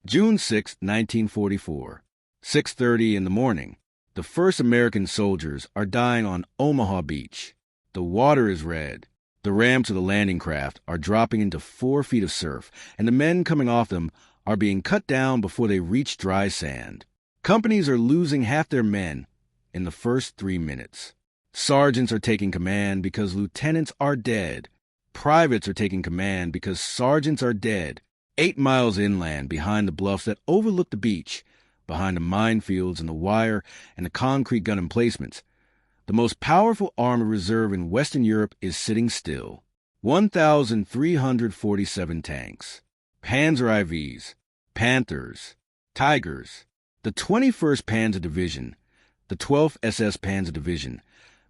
June 6, 1944, 6:30 in the morning. The first American soldiers are dying on Omaha Beach. The water is red. The ramps of the landing craft are dropping into 4 feet of surf, and the men coming off them are being cut down before they reach dry sand. Companies are losing half their men in the first 3 minutes. Sergeants are taking command because lieutenants are dead. Privates are taking command because sergeants are dead. 8 miles inland behind the bluffs that overlook the beach, behind the minefields and the wire and the concrete gun emplacements, the most powerful armored reserve in Western Europe is sitting still. 1,347 tanks. Panzer IVs, Panthers, Tigers, the 21st Panzer Division, the 12th SS Panzer Division,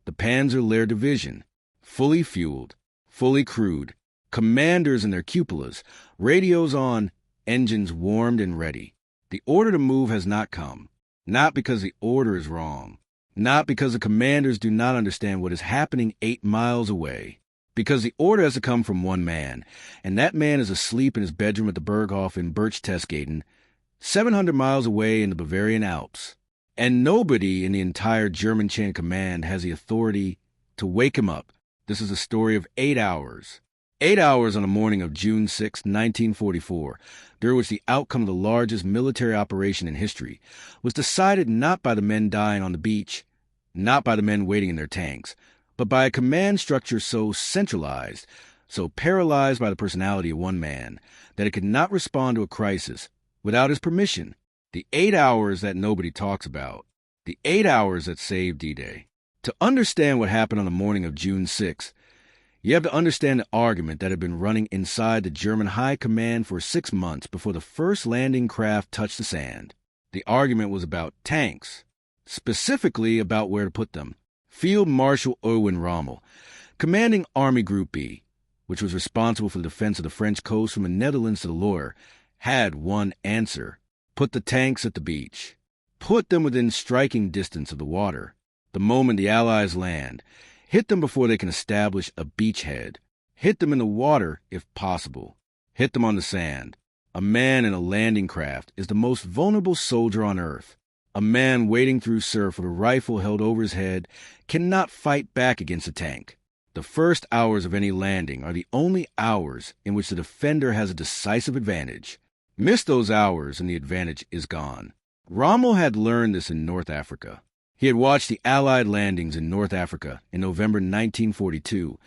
the Panzer Lehr Division, fully fueled, fully crewed, commanders in their cupolas, radios on, engines warmed and ready. The order to move has not come, not because the order is wrong, not because the commanders do not understand what is happening 8 miles away, because the order has to come from one man, and that man is asleep in his bedroom at the Berghof in Berchtesgaden, 700 miles away in the Bavarian Alps, and nobody in the entire German chain of command has the authority to wake him up. This is a story of 8 hours. 8 hours on the morning of June 6, 1944, during which the outcome of the largest military operation in history was decided not by the men dying on the beach, not by the men waiting in their tanks, but by a command structure so centralized, so paralyzed by the personality of one man, that it could not respond to a crisis without his permission. The 8 hours that nobody talks about. The 8 hours that saved D-Day. To understand what happened on the morning of June 6, you have to understand the argument that had been running inside the German High Command for 6 months before the first landing craft touched the sand. The argument was about tanks, specifically about where to put them. Field Marshal Erwin Rommel, commanding Army Group B, which was responsible for the defense of the French coast from the Netherlands to the Loire, had one answer. Put the tanks at the beach. Put them within striking distance of the water. The moment the Allies land, hit them before they can establish a beachhead. Hit them in the water, if possible. Hit them on the sand. A man in a landing craft is the most vulnerable soldier on earth. A man wading through surf with a rifle held over his head cannot fight back against a tank. The first hours of any landing are the only hours in which the defender has a decisive advantage. Miss those hours and the advantage is gone. Rommel had learned this in North Africa. He had watched the Allied landings in North Africa in November 1942,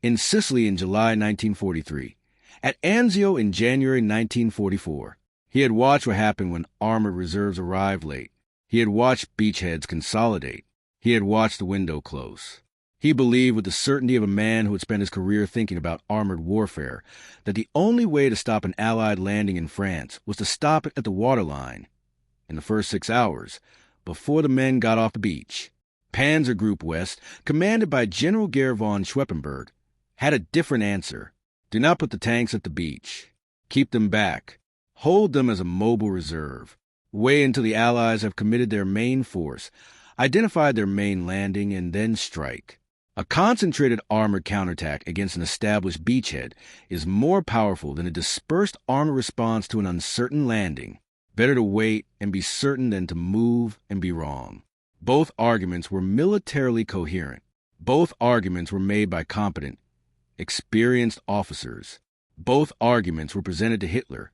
in Sicily in July 1943, at Anzio in January 1944. He had watched what happened when armored reserves arrived late. He had watched beachheads consolidate. He had watched the window close. He believed with the certainty of a man who had spent his career thinking about armored warfare that the only way to stop an Allied landing in France was to stop it at the waterline. In the first 6 hours, before the men got off the beach, Panzer Group West, commanded by General Gerd von Schweppenberg, had a different answer. Do not put the tanks at the beach. Keep them back. Hold them as a mobile reserve. Wait until the Allies have committed their main force, identified their main landing, and then strike. A concentrated armored counterattack against an established beachhead is more powerful than a dispersed armored response to an uncertain landing. Better to wait and be certain than to move and be wrong. Both arguments were militarily coherent. Both arguments were made by competent, experienced officers. Both arguments were presented to Hitler,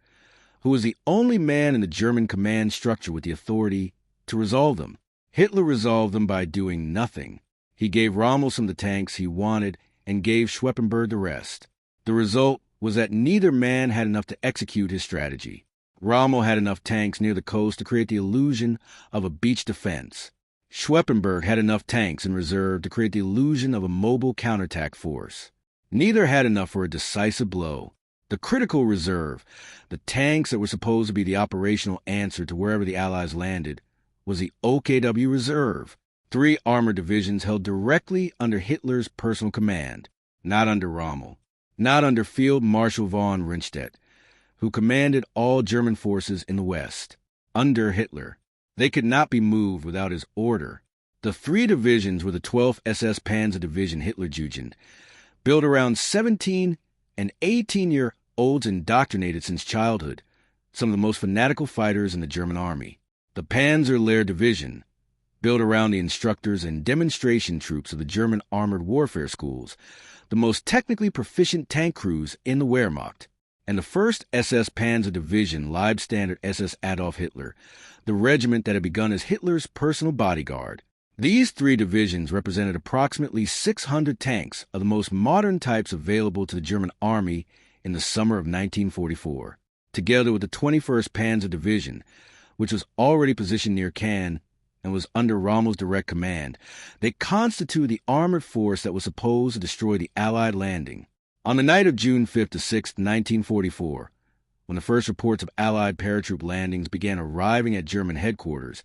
who was the only man in the German command structure with the authority to resolve them. Hitler resolved them by doing nothing. He gave Rommel some of the tanks he wanted and gave Schweppenberg the rest. The result was that neither man had enough to execute his strategy. Rommel had enough tanks near the coast to create the illusion of a beach defense. Schweppenberg had enough tanks in reserve to create the illusion of a mobile counterattack force. Neither had enough for a decisive blow. The critical reserve, the tanks that were supposed to be the operational answer to wherever the Allies landed, was the OKW Reserve. 3 armored divisions held directly under Hitler's personal command, not under Rommel, not under Field Marshal von Rundstedt, who commanded all German forces in the West, under Hitler. They could not be moved without his order. The 3 divisions were the 12th SS Panzer Division Hitlerjugend, built around 17 and 18-year-olds indoctrinated since childhood, some of the most fanatical fighters in the German army. The Panzer Division, built around the instructors and demonstration troops of the German armored warfare schools, the most technically proficient tank crews in the Wehrmacht, and the 1st SS Panzer Division Leibstandard SS Adolf Hitler, the regiment that had begun as Hitler's personal bodyguard. These 3 divisions represented approximately 600 tanks of the most modern types available to the German army in the summer of 1944, together with the 21st Panzer Division, which was already positioned near Cannes and was under Rommel's direct command. They constituted the armored force that was supposed to destroy the Allied landing. On the night of June 5th to 6th, 1944, when the first reports of Allied paratroop landings began arriving at German headquarters,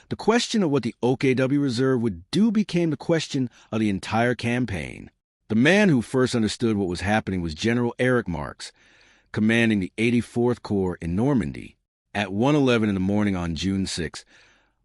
the question of what the OKW Reserve would do became the question of the entire campaign. The man who first understood what was happening was General Erich Marx, commanding the 84th Corps in Normandy. At 1:11 in the morning on June 6,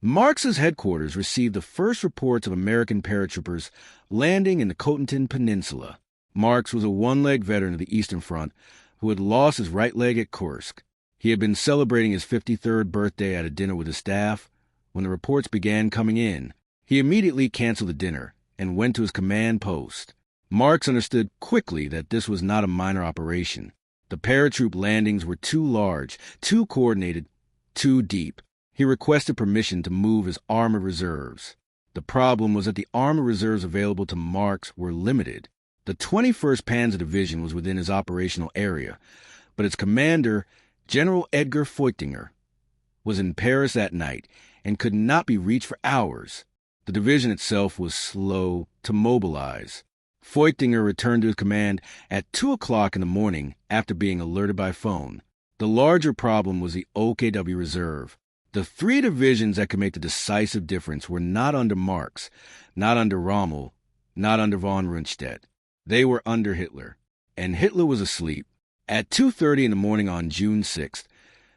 Marx's headquarters received the first reports of American paratroopers landing in the Cotentin Peninsula. Marx was a one-leg veteran of the Eastern Front who had lost his right leg at Kursk. He had been celebrating his 53rd birthday at a dinner with his staff when the reports began coming in. He immediately canceled the dinner and went to his command post. Marx understood quickly that this was not a minor operation. The paratroop landings were too large, too coordinated, too deep. He requested permission to move his armored reserves. The problem was that the armored reserves available to Marx were limited. The 21st Panzer Division was within his operational area, but its commander, General Edgar Feutinger, was in Paris that night and could not be reached for hours. The division itself was slow to mobilize. Feutinger returned to his command at 2 o'clock in the morning after being alerted by phone. The larger problem was the OKW Reserve. The 3 divisions that could make the decisive difference were not under Marx, not under Rommel, not under von Rundstedt. They were under Hitler, and Hitler was asleep. At 2:30 in the morning on June 6th,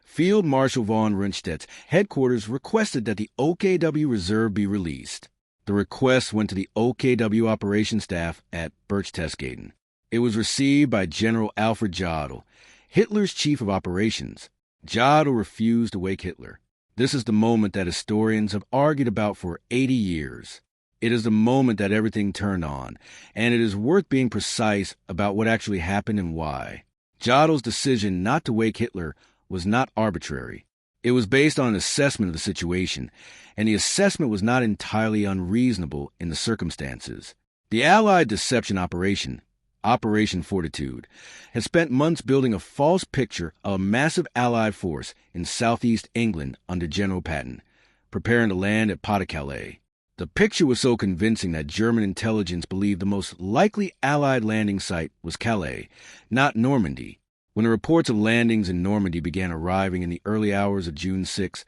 Field Marshal von Rundstedt's headquarters requested that the OKW Reserve be released. The request went to the OKW operations staff at Berchtesgaden. It was received by General Alfred Jodl, Hitler's chief of operations. Jodl refused to wake Hitler. This is the moment that historians have argued about for 80 years. It is the moment that everything turned on, and it is worth being precise about what actually happened and why. Jodl's decision not to wake Hitler was not arbitrary. It was based on an assessment of the situation, and the assessment was not entirely unreasonable in the circumstances. The Allied deception operation, Operation Fortitude, had spent months building a false picture of a massive Allied force in southeast England under General Patton, preparing to land at Pas-de-Calais. The picture was so convincing that German intelligence believed the most likely Allied landing site was Calais, not Normandy. When the reports of landings in Normandy began arriving in the early hours of June 6,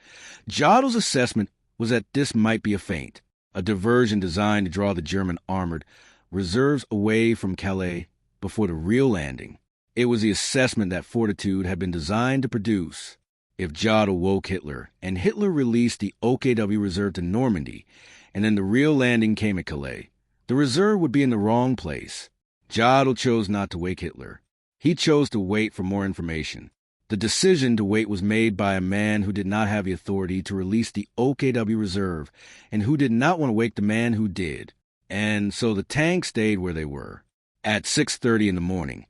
Jodl's assessment was that this might be a feint, a diversion designed to draw the German armored reserves away from Calais before the real landing. It was the assessment that Fortitude had been designed to produce. If Jodl woke Hitler, and Hitler released the OKW reserve to Normandy, and then the real landing came at Calais, the reserve would be in the wrong place. Jodl chose not to wake Hitler. He chose to wait for more information. The decision to wait was made by a man who did not have the authority to release the OKW reserve and who did not want to wake the man who did. And so the tanks stayed where they were. At 6:30 in the morning,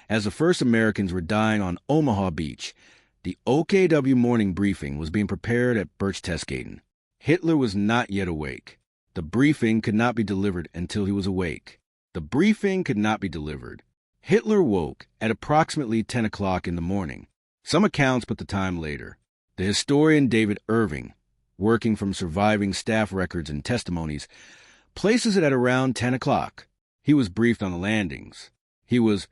as the first Americans were dying on Omaha Beach, the OKW morning briefing was being prepared at Berchtesgaden. Hitler was not yet awake. The briefing could not be delivered until he was awake. The briefing could not be delivered. Hitler woke at approximately 10 o'clock in the morning. Some accounts put the time later. The historian David Irving, working from surviving staff records and testimonies, places it at around 10 o'clock. He was briefed on the landings. He was,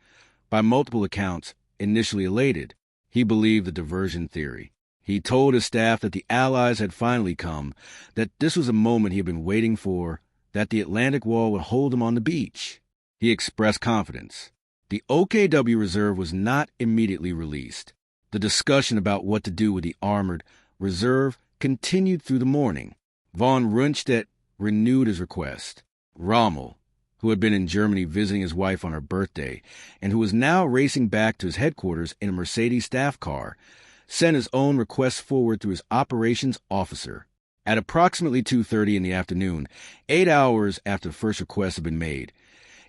by multiple accounts, initially elated. He believed the diversion theory. He told his staff that the Allies had finally come, that this was a moment he had been waiting for, that the Atlantic Wall would hold him on the beach. He expressed confidence. The OKW reserve was not immediately released. The discussion about what to do with the armored reserve continued through the morning. Von Rundstedt renewed his request. Rommel, who had been in Germany visiting his wife on her birthday, and who was now racing back to his headquarters in a Mercedes staff car, sent his own request forward through his operations officer. At approximately 2:30 in the afternoon, 8 hours after the first request had been made,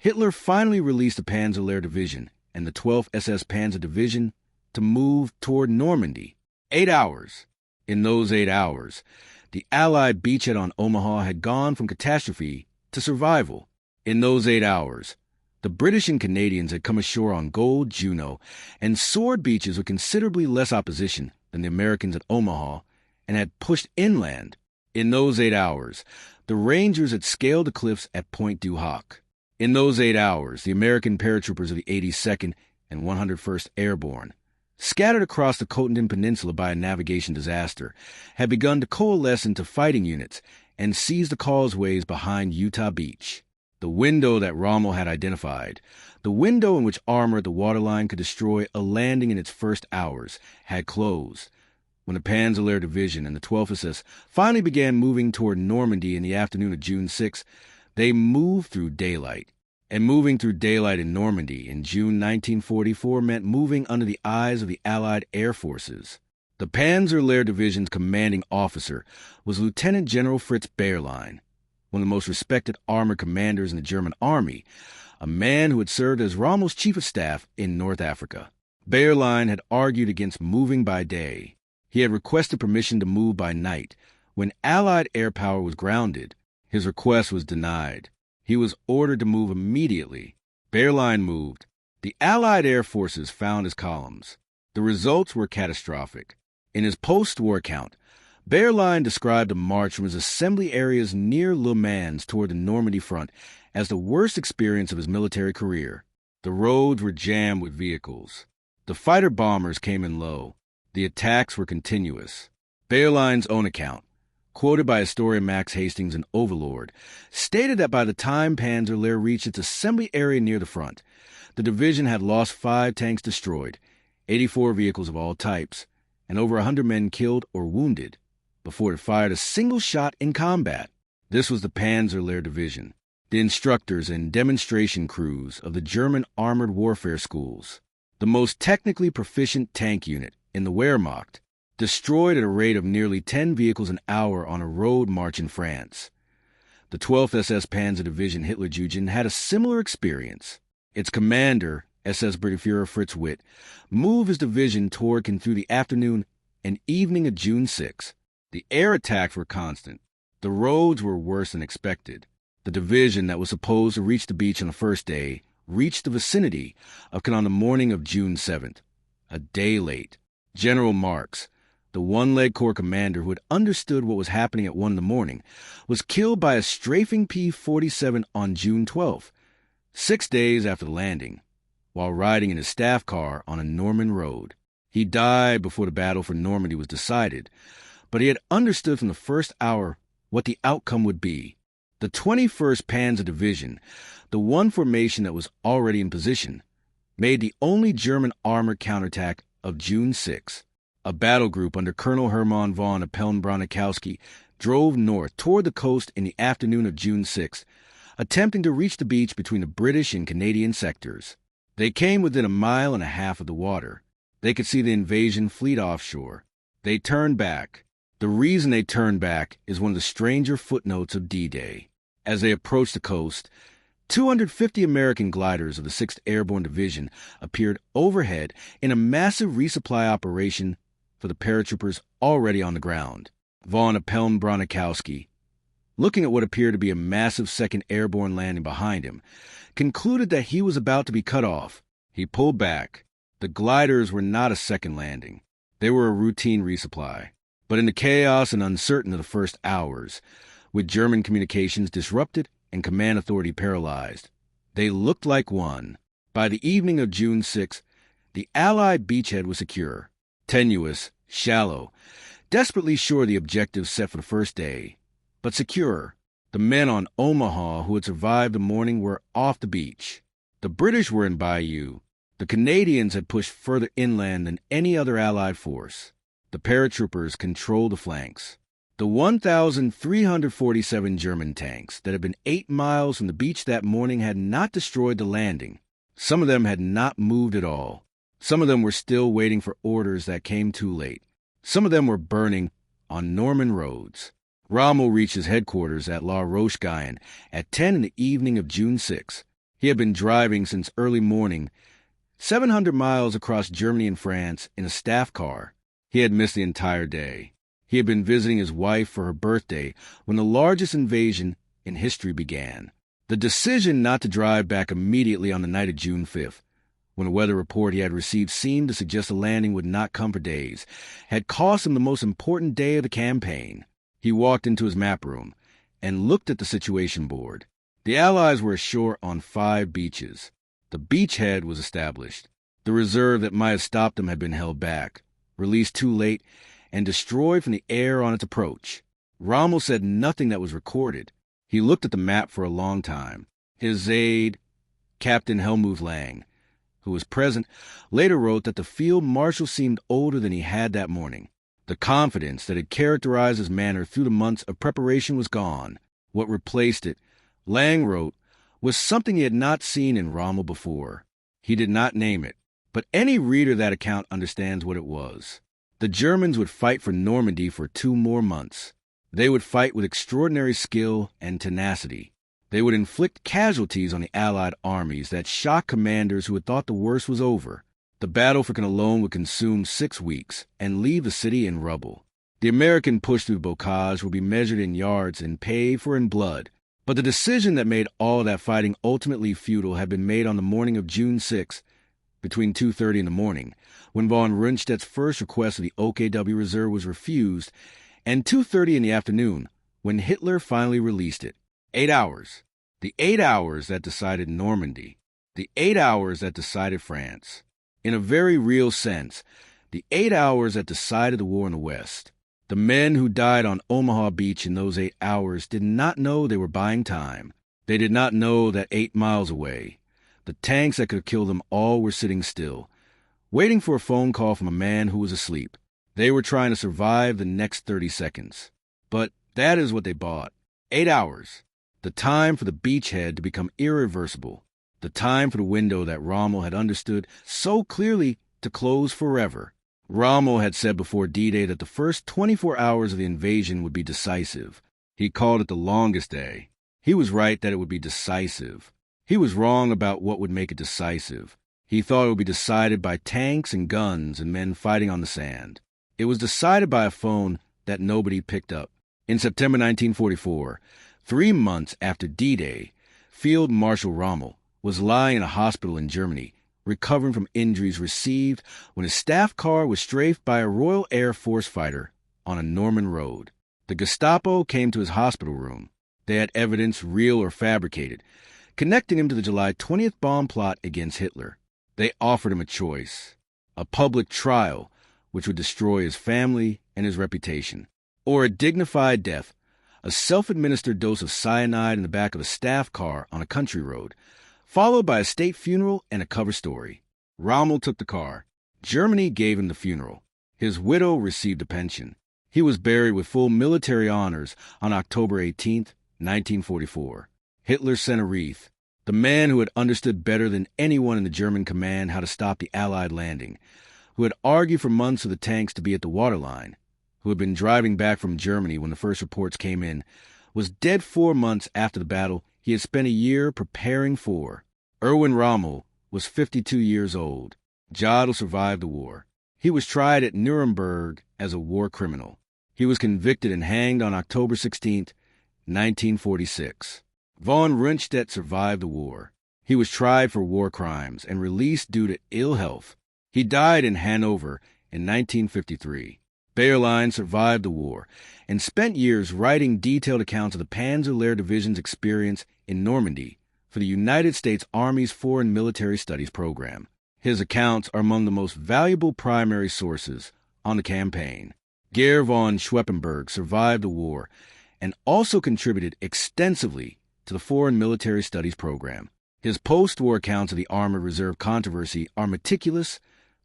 Hitler finally released the Panzer Division and the 12th SS Panzer Division to move toward Normandy. 8 hours. In those 8 hours, the Allied beachhead on Omaha had gone from catastrophe to survival. In those 8 hours, the British and Canadians had come ashore on Gold, Juno, and Sword beaches with considerably less opposition than the Americans at Omaha, and had pushed inland. In those 8 hours, the Rangers had scaled the cliffs at Point du Hoc. In those 8 hours, the American paratroopers of the 82nd and 101st Airborne, scattered across the Cotenden Peninsula by a navigation disaster, had begun to coalesce into fighting units and seize the causeways behind Utah Beach. The window that Rommel had identified, the window in which armor at the waterline could destroy a landing in its first hours, had closed. When the Panzer Division and the 12th SS finally began moving toward Normandy in the afternoon of June 6, they moved through daylight. And moving through daylight in Normandy in June 1944 meant moving under the eyes of the Allied air forces. The Panzer Division's commanding officer was Lieutenant General Fritz Bayerlein, one of the most respected armored commanders in the German army, a man who had served as Rommel's chief of staff in North Africa. Bayerlein had argued against moving by day. He had requested permission to move by night. When Allied air power was grounded, his request was denied. He was ordered to move immediately. Bayerlein moved. The Allied air forces found his columns. The results were catastrophic. In his post-war account, Bayerlein described the march from his assembly areas near Le Mans toward the Normandy front as the worst experience of his military career. The roads were jammed with vehicles. The fighter-bombers came in low. The attacks were continuous. Bayerlein's own account, quoted by historian Max Hastings in Overlord, stated that by the time Panzer Lehr reached its assembly area near the front, the division had lost 5 tanks destroyed, 84 vehicles of all types, and over 100 men killed or wounded before it fired a single shot in combat. This was the Panzer Lehr Division, the instructors and demonstration crews of the German armored warfare schools, the most technically proficient tank unit in the Wehrmacht, destroyed at a rate of nearly 10 vehicles an hour on a road march in France. The 12th SS Panzer Division Hitlerjugend had a similar experience. Its commander, SS Brigadier Fritz Witt, moved his division toward and through the afternoon and evening of June 6. The air attacks were constant. The roads were worse than expected. The division that was supposed to reach the beach on the first day reached the vicinity of Caen on the morning of June 7th, a day late. General Marx, the one-leg corps commander who had understood what was happening at 1 in the morning, was killed by a strafing P-47 on June 12th, 6 days after the landing, while riding in his staff car on a Norman road. He died before the battle for Normandy was decided, but he had understood from the first hour what the outcome would be. The 21st Panzer Division, the one formation that was already in position, made the only German armored counterattack of June 6. A battle group under Colonel Hermann von Appeln-Bronikowski drove north toward the coast in the afternoon of June 6, attempting to reach the beach between the British and Canadian sectors. They came within 1.5 miles of the water. They could see the invasion fleet offshore. They turned back. The reason they turned back is one of the stranger footnotes of D-Day. As they approached the coast, 250 American gliders of the 6th Airborne Division appeared overhead in a massive resupply operation for the paratroopers already on the ground. Von Appeln-Bronikowski, looking at what appeared to be a massive 2nd Airborne landing behind him, concluded that he was about to be cut off. He pulled back. The gliders were not a second landing. They were a routine resupply. But in the chaos and uncertainty of the first hours, with German communications disrupted and command authority paralyzed, they looked like one. By the evening of June 6, the Allied beachhead was secure, tenuous, shallow, desperately sure of the objectives set for the first day, but secure. The men on Omaha who had survived the morning were off the beach. The British were in Bayou. The Canadians had pushed further inland than any other Allied force. The paratroopers controlled the flanks. The 1,347 German tanks that had been 8 miles from the beach that morning had not destroyed the landing. Some of them had not moved at all. Some of them were still waiting for orders that came too late. Some of them were burning on Norman roads. Rommel reached his headquarters at La Roche-Guyon at 10 in the evening of June 6. He had been driving since early morning, 700 miles across Germany and France in a staff car. He had missed the entire day. He had been visiting his wife for her birthday when the largest invasion in history began. The decision not to drive back immediately on the night of June 5th, when a weather report he had received seemed to suggest a landing would not come for days, had cost him the most important day of the campaign. He walked into his map room and looked at the situation board. The Allies were ashore on 5 beaches. The beachhead was established. The reserve that might have stopped them had been held back, released too late, and destroyed from the air on its approach. Rommel said nothing that was recorded. He looked at the map for a long time. His aide, Captain Helmuth Lang, who was present, later wrote that the field marshal seemed older than he had that morning. The confidence that had characterized his manner through the months of preparation was gone. What replaced it, Lang wrote, was something he had not seen in Rommel before. He did not name it, but any reader of that account understands what it was. The Germans would fight for Normandy for 2 more months. They would fight with extraordinary skill and tenacity. They would inflict casualties on the Allied armies that shocked commanders who had thought the worst was over. The battle for Cologne would consume 6 weeks and leave the city in rubble. The American push through Bocage would be measured in yards and paid for in blood. But the decision that made all that fighting ultimately futile had been made on the morning of June 6, between 2:30 in the morning, when von Rundstedt's first request of the OKW Reserve was refused, and 2:30 in the afternoon, when Hitler finally released it. 8 hours. The 8 hours that decided Normandy. The 8 hours that decided France. In a very real sense, the 8 hours that decided the war in the West. The men who died on Omaha Beach in those 8 hours did not know they were buying time. They did not know that 8 miles away, the tanks that could kill them all were sitting still, waiting for a phone call from a man who was asleep. They were trying to survive the next 30 seconds. But that is what they bought. 8 hours. The time for the beachhead to become irreversible. The time for the window that Rommel had understood so clearly to close forever. Rommel had said before D-Day that the first 24 hours of the invasion would be decisive. He called it the longest day. He was right that it would be decisive. He was wrong about what would make it decisive. He thought it would be decided by tanks and guns and men fighting on the sand. It was decided by a phone that nobody picked up. In September 1944, 3 months after D-Day, Field Marshal Rommel was lying in a hospital in Germany, recovering from injuries received when his staff car was strafed by a Royal Air Force fighter on a Norman road. The Gestapo came to his hospital room. They had evidence, real or fabricated, connecting him to the July 20th bomb plot against Hitler. They offered him a choice: a public trial, which would destroy his family and his reputation, or a dignified death, a self-administered dose of cyanide in the back of a staff car on a country road, followed by a state funeral and a cover story. Rommel took the car. Germany gave him the funeral. His widow received a pension. He was buried with full military honors on October 18, 1944. Hitler sent a wreath. The man who had understood better than anyone in the German command how to stop the Allied landing, who had argued for months for the tanks to be at the waterline, who had been driving back from Germany when the first reports came in, was dead 4 months after the battle he had spent a year preparing for. Erwin Rommel was 52 years old. Jodl survived the war. He was tried at Nuremberg as a war criminal. He was convicted and hanged on October 16, 1946. Von Rundstedt survived the war. He was tried for war crimes and released due to ill health. He died in Hanover in 1953. Bayerlein survived the war and spent years writing detailed accounts of the Panzer Division's experience in Normandy for the United States Army's Foreign Military Studies program. His accounts are among the most valuable primary sources on the campaign. Geir von Schweppenberg survived the war and also contributed extensively to the Foreign Military Studies program. His post-war accounts of the Armored Reserve controversy are meticulous,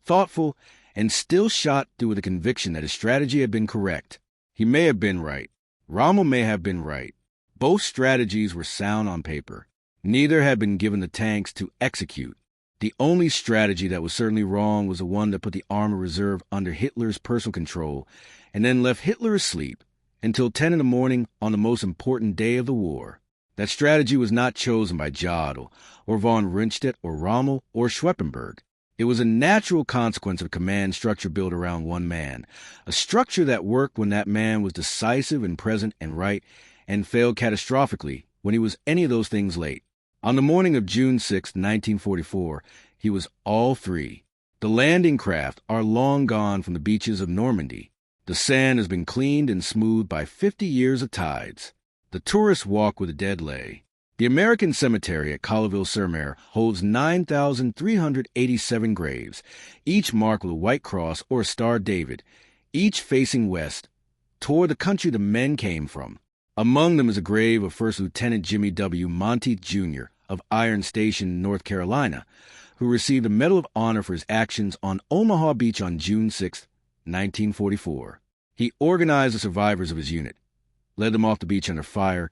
thoughtful, and still shot through with a conviction that his strategy had been correct. He may have been right. Rommel may have been right. Both strategies were sound on paper. Neither had been given the tanks to execute. The only strategy that was certainly wrong was the one that put the Army Reserve under Hitler's personal control and then left Hitler asleep until 10 in the morning on the most important day of the war. That strategy was not chosen by Jodl or von Rundstedt or Rommel or Schweppenberg. It was a natural consequence of a command structure built around one man, a structure that worked when that man was decisive and present and right, and failed catastrophically when he was any of those things late. On the morning of June 6, 1944, he was all three. The landing craft are long gone from the beaches of Normandy. The sand has been cleaned and smoothed by 50 years of tides. The tourists walk where the dead lay. The American cemetery at Colleville-sur-Mer holds 9,387 graves, each marked with a white cross or a Star David, each facing west, toward the country the men came from. Among them is a grave of First Lieutenant Jimmy W. Monteith, Jr., of Iron Station, North Carolina, who received a Medal of Honor for his actions on Omaha Beach on June 6, 1944. He organized the survivors of his unit, led them off the beach under fire,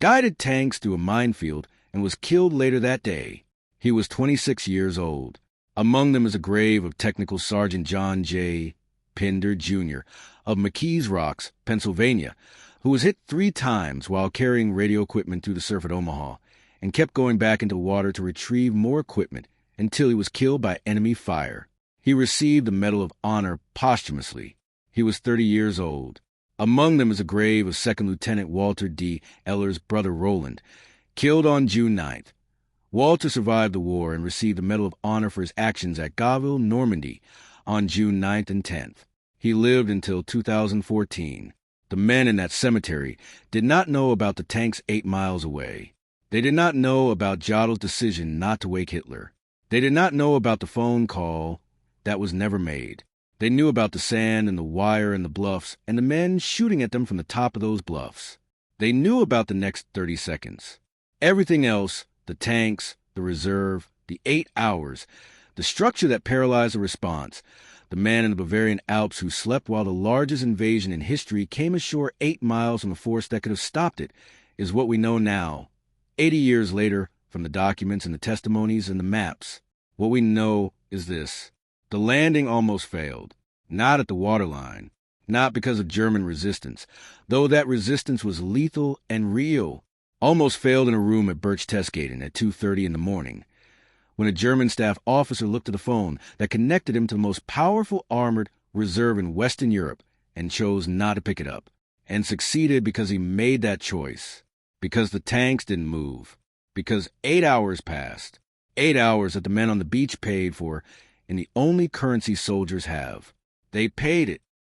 guided tanks through a minefield, and was killed later that day. He was 26 years old. Among them is a grave of Technical Sergeant John J. Pinder, Jr., of McKees Rocks, Pennsylvania, who was hit 3 times while carrying radio equipment through the surf at Omaha, and kept going back into the water to retrieve more equipment until he was killed by enemy fire. He received the Medal of Honor posthumously. He was 30 years old. Among them is a grave of Second Lieutenant Walter D. Eller's brother Roland, killed on June 9th. Walter survived the war and received the Medal of Honor for his actions at Gaville, Normandy, on June 9th and 10th. He lived until 2014. The men in that cemetery did not know about the tanks 8 miles away. They did not know about Jodl's decision not to wake Hitler. They did not know about the phone call that was never made. They knew about the sand and the wire and the bluffs and the men shooting at them from the top of those bluffs. They knew about the next 30 seconds. Everything else, the tanks, the reserve, the 8 hours, the structure that paralyzed the response, the man in the Bavarian Alps who slept while the largest invasion in history came ashore 8 miles from a force that could have stopped it, is what we know now, 80 years later, from the documents and the testimonies and the maps. What we know is this. The landing almost failed, not at the waterline, not because of German resistance, though that resistance was lethal and real. Almost failed in a room at Berchtesgaden at 2:30 in the morning, when a German staff officer looked at the phone that connected him to the most powerful armored reserve in Western Europe and chose not to pick it up, and succeeded because he made that choice, because the tanks didn't move, because 8 hours passed, 8 hours that the men on the beach paid for in the only currency soldiers have. They paid it.